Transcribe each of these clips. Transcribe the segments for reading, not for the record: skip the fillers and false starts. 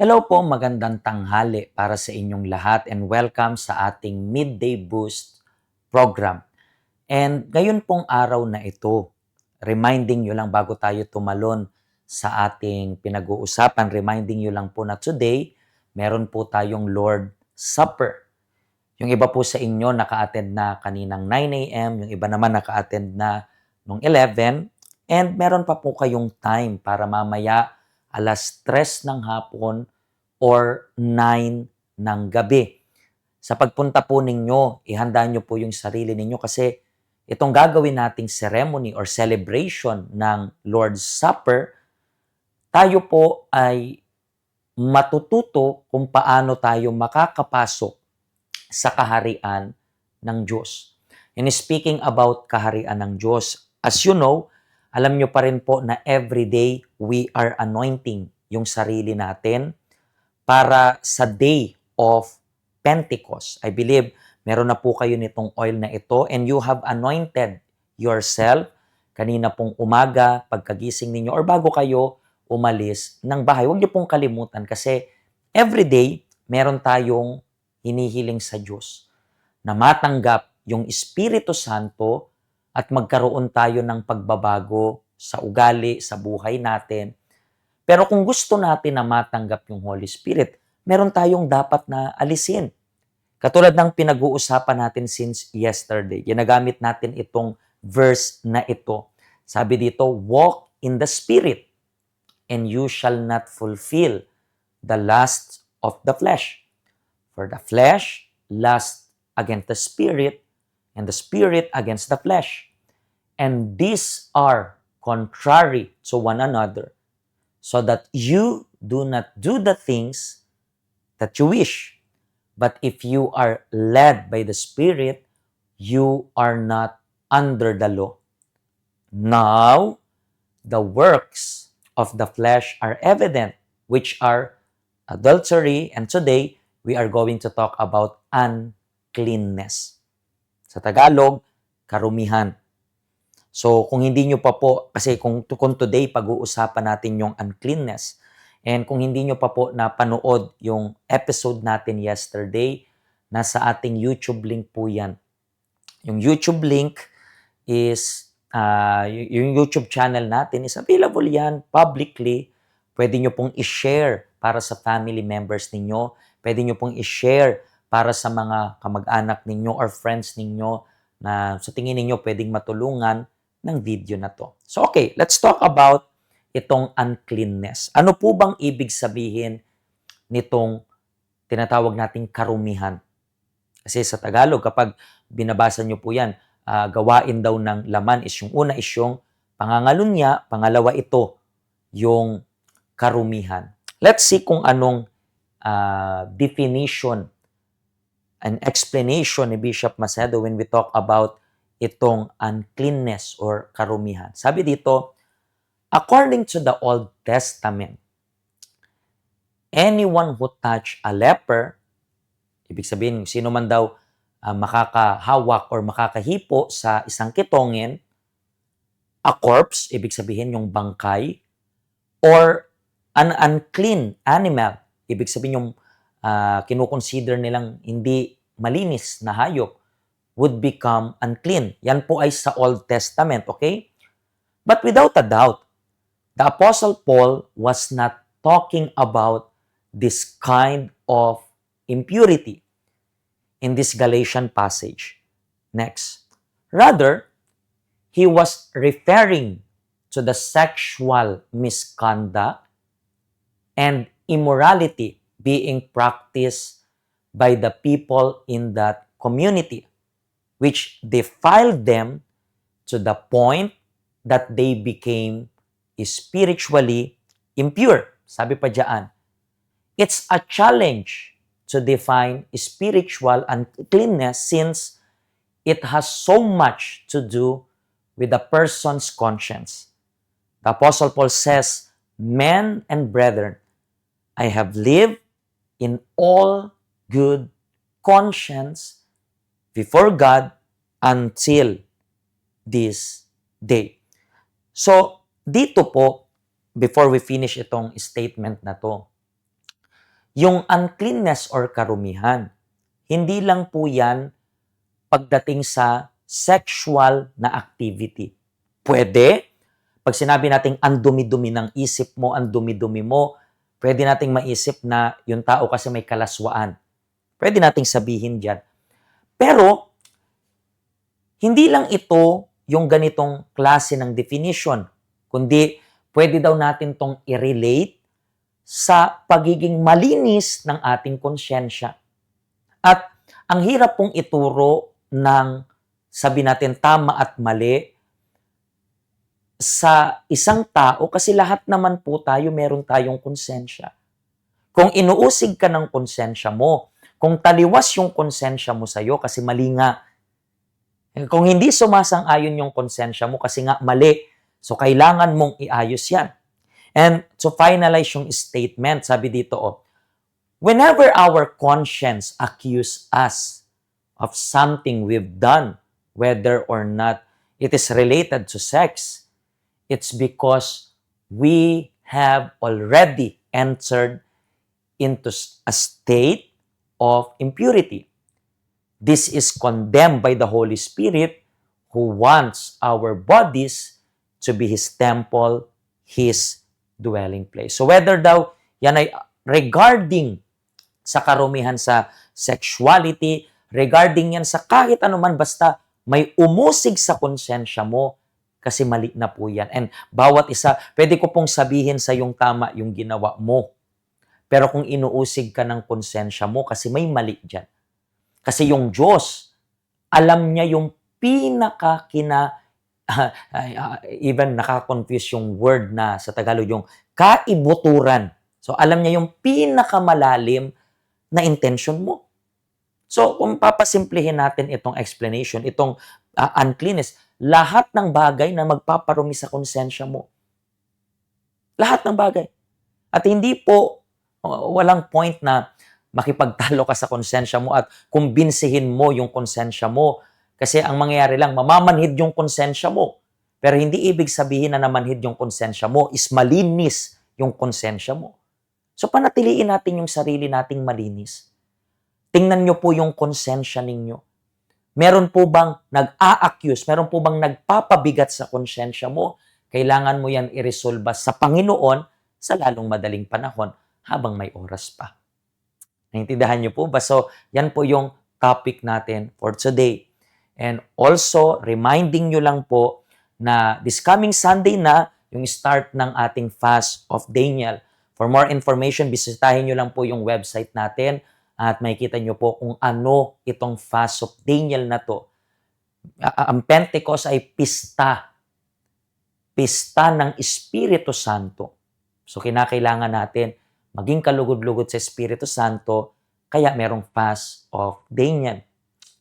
Hello po, magandang tanghali para sa inyong lahat and welcome sa ating Midday Boost program. And ngayon pong araw na ito, reminding nyo lang bago tayo tumalon sa ating pinag-uusapan, reminding nyo lang po na today, meron po tayong Lord Supper. Yung iba po sa inyo naka-attend na kaninang 9 a.m., yung iba naman naka-attend na nung 11, and meron pa po kayong time para mamaya alas 3 ng hapon or 9 ng gabi. Sa pagpunta po ninyo, ihanda nyo po yung sarili ninyo kasi itong gagawin nating ceremony or celebration ng Lord's Supper, tayo po ay matututo kung paano tayo makakapasok sa kaharian ng Diyos. And speaking about kaharian ng Diyos, as you know, alam nyo pa rin po na everyday we are anointing yung sarili natin para sa day of Pentecost. I believe meron na po kayo nitong oil na ito and you have anointed yourself kanina pong umaga, pagkagising ninyo, or bago kayo umalis ng bahay. Huwag niyo pong kalimutan kasi everyday meron tayong hinihiling sa Diyos na matanggap yung Espiritu Santo at magkaroon tayo ng pagbabago sa ugali, sa buhay natin. Pero kung gusto natin na matanggap yung Holy Spirit, meron tayong dapat na alisin. Katulad ng pinag-uusapan natin since yesterday, ginagamit natin itong verse na ito. Sabi dito, walk in the Spirit and you shall not fulfill the lusts of the flesh. For the flesh lusts against the Spirit and the Spirit against the flesh. And these are contrary to one another, so that you do not do the things that you wish. But if you are led by the Spirit, you are not under the law. Now, the works of the flesh are evident, which are adultery, and today, we are going to talk about uncleanness. Sa Tagalog, karumihan. So, kung hindi nyo pa po, kasi kung today pag-uusapan natin yung uncleanness, and kung hindi nyo pa po napanood yung episode natin yesterday, nasa ating YouTube link po yan. Yung YouTube link is, yung YouTube channel natin is available yan publicly. Pwede nyo pong i-share para sa family members ninyo. Pwede nyo pong i-share para sa mga kamag-anak ninyo or friends ninyo na sa tingin ninyo pwedeng matulungan ng video na to. So okay, let's talk about itong uncleanness. Ano po bang ibig sabihin nitong tinatawag nating karumihan? Kasi sa Tagalog, kapag binabasa nyo po yan, gawain daw ng laman is yung una is yung pangangalunya, pangalawa ito, yung karumihan. Let's see kung anong definition and explanation ni Bishop Macedo when we talk about itong uncleanness or karumihan. Sabi dito, according to the Old Testament, anyone who touch a leper, ibig sabihin, sino man daw makakahawak or makakahipo sa isang kitongin, a corpse, ibig sabihin yung bangkay, or an unclean animal, ibig sabihin yung kinukonsider nilang hindi malinis na hayop, would become unclean. Yan po ay sa Old Testament, okay? But without a doubt, the Apostle Paul was not talking about this kind of impurity in this Galatian passage. Next. Rather, he was referring to the sexual misconduct and immorality being practiced by the people in that community, which defiled them to the point that they became spiritually impure. Sabi pa diyan, it's a challenge to define spiritual uncleanness since it has so much to do with a person's conscience. The Apostle Paul says, men and brethren, I have lived in all good conscience before God until this day. So, dito po, before we finish itong statement na to, Yung uncleanness or karumihan, hindi lang po yan pagdating sa sexual na activity. Pwede, pag sinabi nating ang dumi-dumi ng isip mo, ang dumi-dumi mo, pwede nating maisip na yung tao kasi may kalaswaan. Pwede nating sabihin dyan. Pero, hindi lang ito yung ganitong klase ng definition, kundi pwede daw natin tong i-relate sa pagiging malinis ng ating konsyensya. At ang hirap pong ituro ng sabi natin tama at mali sa isang tao kasi lahat naman po tayo meron tayong konsensya. Kung inuusig ka ng konsensya mo, kung taliwas yung konsensya mo sa'yo kasi mali nga, kung hindi sumasang-ayon yung konsensya mo kasi nga mali, so kailangan mong iayos yan. And to finalize yung statement, sabi dito, whenever our conscience accuse us of something we've done, whether or not it is related to sex, it's because we have already entered into a state of impurity. This is condemned by the Holy Spirit who wants our bodies to be His temple, His dwelling place. So whether daw yan ay regarding sa karumihan sa sexuality, regarding yan sa kahit anuman, basta may umusig sa konsensya mo kasi mali na po yan. And bawat isa, pwede ko pong sabihin sa yung tama yung ginawa mo. Pero kung inuusig ka ng konsensya mo kasi may mali dyan. Kasi yung Diyos, alam niya yung even nakaka-confuse yung word na sa Tagalog, yung kaibuturan. So, alam niya yung pinakamalalim na intention mo. So, kung papasimplihin natin itong explanation, itong uncleanness, lahat ng bagay na magpaparumi sa konsensya mo. Lahat ng bagay. At hindi po, walang point na makipagtalo ka sa konsensya mo at kumbinsihin mo yung konsensya mo. Kasi ang mangyayari lang, mamamanhid yung konsensya mo. Pero hindi ibig sabihin na namanhid yung konsensya mo is malinis yung konsensya mo. So panatiliin natin yung sarili nating malinis. Tingnan nyo po yung konsensya ninyo. Meron po bang nag-a-accuse? Meron po bang nagpapabigat sa konsensya mo? Kailangan mo yan iresolba sa Panginoon sa lalong madaling panahon habang may oras pa. Naintindihan niyo po ba? So, yan po yung topic natin for today. And also, reminding nyo lang po na this coming Sunday na yung start ng ating Fast of Daniel. For more information, bisitahin nyo lang po yung website natin at makikita nyo po kung ano itong Fast of Daniel na to. Ang Pentecost ay pista. Pista ng Espiritu Santo. So, kinakailangan natin maging kalugod-lugod sa Espiritu Santo, kaya merong Fast of Daniel.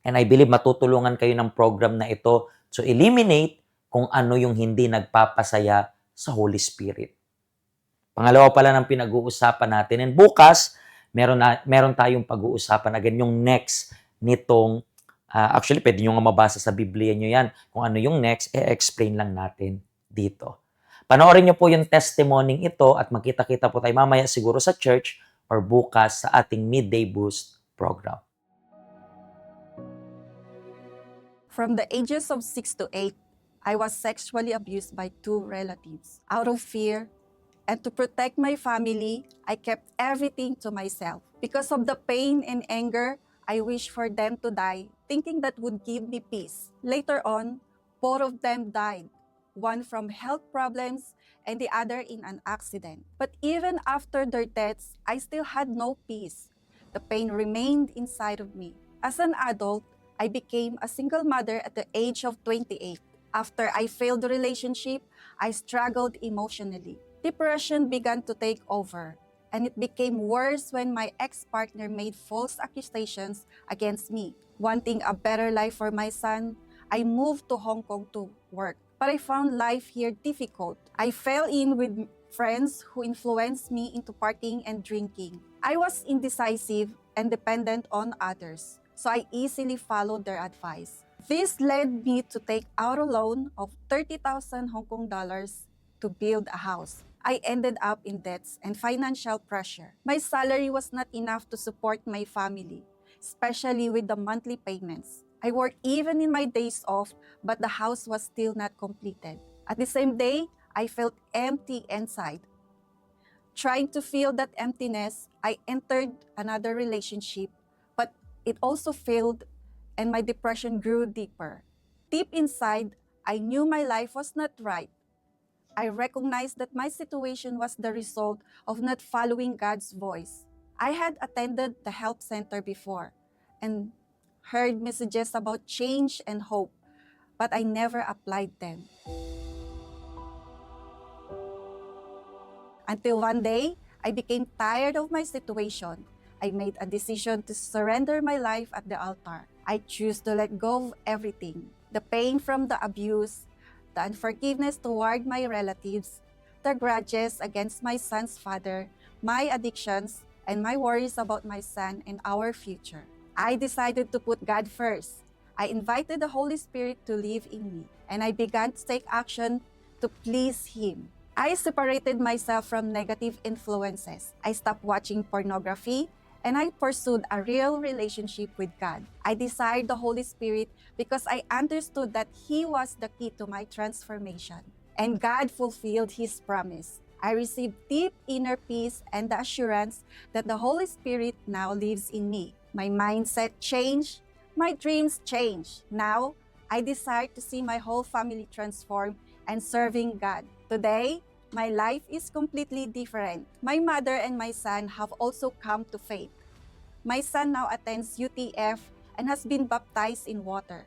And I believe matutulungan kayo ng program na ito to eliminate kung ano yung hindi nagpapasaya sa Holy Spirit. Pangalawa pala ng pinag-uusapan natin. And bukas, meron tayong pag-uusapan again, yung next nitong, actually pwede nyo nga mabasa sa Biblia nyo yan. Kung ano yung next, explain lang natin dito. Panoorin niyo po yung testimony ito at magkita-kita po tayo mamaya siguro sa church or bukas sa ating Midday Boost program. From the ages of 6 to 8, I was sexually abused by 2 relatives. Out of fear and to protect my family, I kept everything to myself. Because of the pain and anger, I wished for them to die, thinking that would give me peace. Later on, both of them died. One from health problems and the other in an accident. But even after their deaths, I still had no peace. The pain remained inside of me. As an adult, I became a single mother at the age of 28. After I failed the relationship, I struggled emotionally. Depression began to take over, and it became worse when my ex-partner made false accusations against me. Wanting a better life for my son, I moved to Hong Kong to work. But I found life here difficult. I fell in with friends who influenced me into partying and drinking. I was indecisive and dependent on others, so I easily followed their advice. This led me to take out a loan of 30,000 Hong Kong dollars to build a house. I ended up in debts and financial pressure. My salary was not enough to support my family, especially with the monthly payments. I worked even in my days off, but the house was still not completed. At the same day, I felt empty inside. Trying to fill that emptiness, I entered another relationship, but it also failed and my depression grew deeper. Deep inside, I knew my life was not right. I recognized that my situation was the result of not following God's voice. I had attended the help center before and heard messages about change and hope, but I never applied them. Until one day, I became tired of my situation. I made a decision to surrender my life at the altar. I choose to let go of everything. The pain from the abuse, the unforgiveness toward my relatives, the grudges against my son's father, my addictions, and my worries about my son and our future. I decided to put God first. I invited the Holy Spirit to live in me, and I began to take action to please Him. I separated myself from negative influences. I stopped watching pornography and I pursued a real relationship with God. I desired the Holy Spirit because I understood that He was the key to my transformation. And God fulfilled His promise. I received deep inner peace and the assurance that the Holy Spirit now lives in me. My mindset changed. My dreams changed. Now, I desire to see my whole family transformed and serving God. Today, my life is completely different. My mother and my son have also come to faith. My son now attends UTF and has been baptized in water.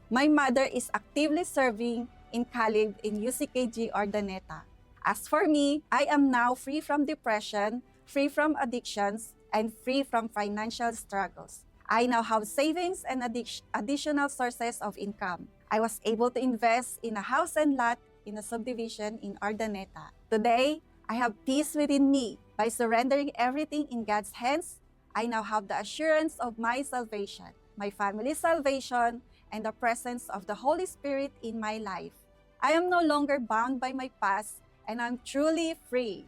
My mother is actively serving in Caleb in UCKG Ordaneta. As for me, I am now free from depression, free from addictions, and free from financial struggles. I now have savings and additional sources of income. I was able to invest in a house and lot in a subdivision in Ordaneta. Today, I have peace within me. By surrendering everything in God's hands, I now have the assurance of my salvation, my family's salvation, and the presence of the Holy Spirit in my life. I am no longer bound by my past, and I'm truly free.